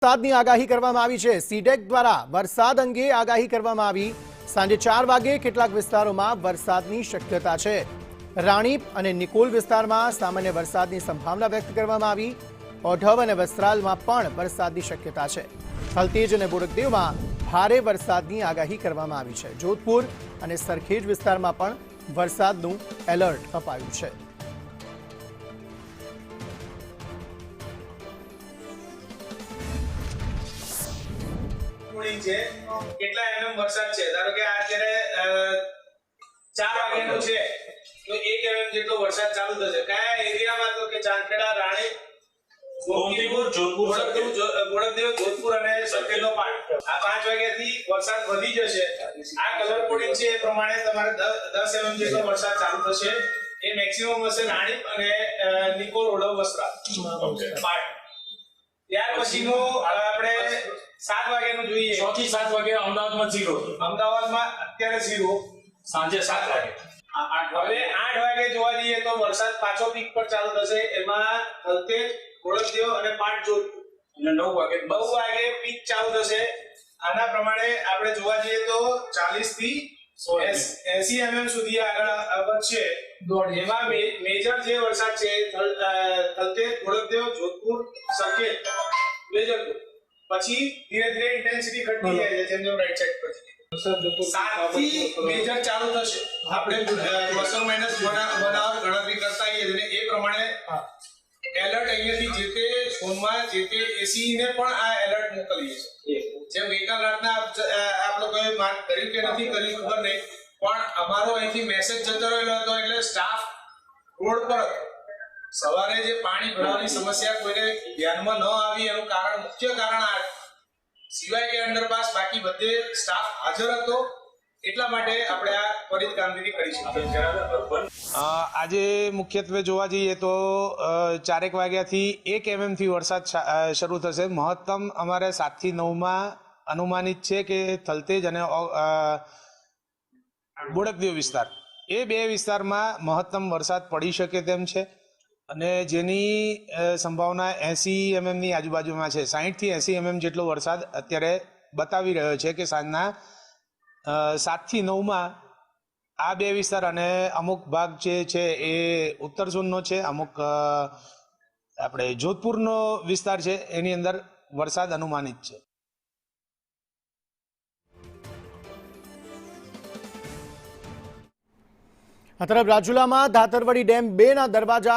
વરસાદની આગાહી કરવામાં આવી છે। સીડેક દ્વારા વરસાદ અંગે આગાહી કરવામાં આવી। સાંજે 4 વાગે કેટલાક વિસ્તારોમાં વરસાદની શક્યતા છે। રાણીપ અને નિકોલ વિસ્તારમાં સામાન્ય વરસાદની સંભાવના વ્યક્ત કરવામાં આવી। ઓઢવ અને વસ્ત્રાલમાં પણ વરસાદની શક્યતા છે। થલતેજ અને બોડકદેવમાં ભારે વરસાદની આગાહી કરવામાં આવી છે। જોધપુર અને સરખેજ વિસ્તારમાં પણ વરસાદનું એલર્ટ અપાયું છે। કેટલા એમએમ વરસાદ છે? ધારો કે અત્યારે 4 વાગ્યાનો છે તો 1 એમએમ જેટલો વરસાદ ચાલુ થશે। કયા એરિયામાં? તો કે ચાંદખેડા, રાણી, બોડકદેવ, જોધપુર અને સરખેજનો પાટ। આ 5 વાગ્યાથી વરસાદ વધી જશે। આ કલર કોડિંગ છે એ પ્રમાણે તમારે 10 એમએમ જેટલો વરસાદ ચાલુ થશે। એ મેક્સિમમ હશે રાણીપ અને નિકોલ, ઓઢવ, વસ્ત્રાલ પાટ। ત્યાર પછીનો આપણે 7 વાગ્યાનું જોઈએ। 6 થી 7 વાગે અમદાવાદમાં 0, અમદાવાદમાં અત્યારે 0, સાંજે 7 વાગે। હવે 8 વાગે જોવા જઈએ તો વરસાદ પાછો પીક પર ચાલુ થશે। એમાં થલતેજ, બોડકદેવ અને પાટ, જોધપુર અને 9 વાગે પીક ચાલુ થશે। આના પ્રમાણે આપણે જોવા જઈએ તો 40 થી 80 એમએમ સુધી આગળ વધશે। એમાં મેજર જે વરસાદ છે થલતેજ, બોડકદેવ, જોધપુર, સરખેજ, વેજલપુર। પછી ધીરે ધીરે ઇન્ટેન્સિટી ઘટતી જાય છે જેમ જેમ રાઈટ સાઈડ પર 7 થી મેજર ચાલુ થશે। આપણે પ્લસ ઓર માઈનસ બનાવ ગણતરી કરતા આવીએ એ પ્રમાણે એલર્ટ અહીંયાથી જે તે ફોનમાં જે તે એસી ને પણ આ એલર્ટ મોકલીએ છીએ। જેમ ગઈકાલ રાતના આપ લોકોએ માર્ક કર્યું કે નથી કર્યું ખબર નહીં, પણ અમારો અહીંથી મેસેજ જતો રહેલો હતો એટલે સ્ટાફ રોડ પર હતો। સવારે જે પાણી ભરવાની સમસ્યા કોઈને ધ્યાનમાં ન આવી એનું કારણ, મુખ્ય કારણ આ સિવાય કે અંડરપાસ બાકી બધે સ્ટાફ હાજર હતો, એટલા માટે આપણે આ ત્વરિત કામગીરી કરી શકીએ। આજે મુખ્યત્વે જોવા જઈએ તો 4 વાગ્યાથી 1 એમએમ થી વરસાદ શરૂ થશે। મહત્તમ અમારે 7 થી 9માં અનુમાનિત છે કે થલતેજ અને બોડકદેવ વિસ્તાર, એ બે વિસ્તારમાં મહત્તમ વરસાદ પડી શકે તેમ છે અને જેની સંભાવના 80 એમએમની આજુબાજુમાં છે। 60 થી 80 એમએમ જેટલો વરસાદ અત્યારે બતાવી રહ્યો છે કે સાંજના 7 થી 9માં આ બે વિસ્તાર અને અમુક ભાગ જે છે એ ઉત્તર ઝોનનો છે, અમુક આપણે જોધપુરનો વિસ્તાર છે, એની અંદર વરસાદ અનુમાનિત છે। આ તરફ રાજુલામાં ધાતરવડી ડેમ 2ના દરવાજા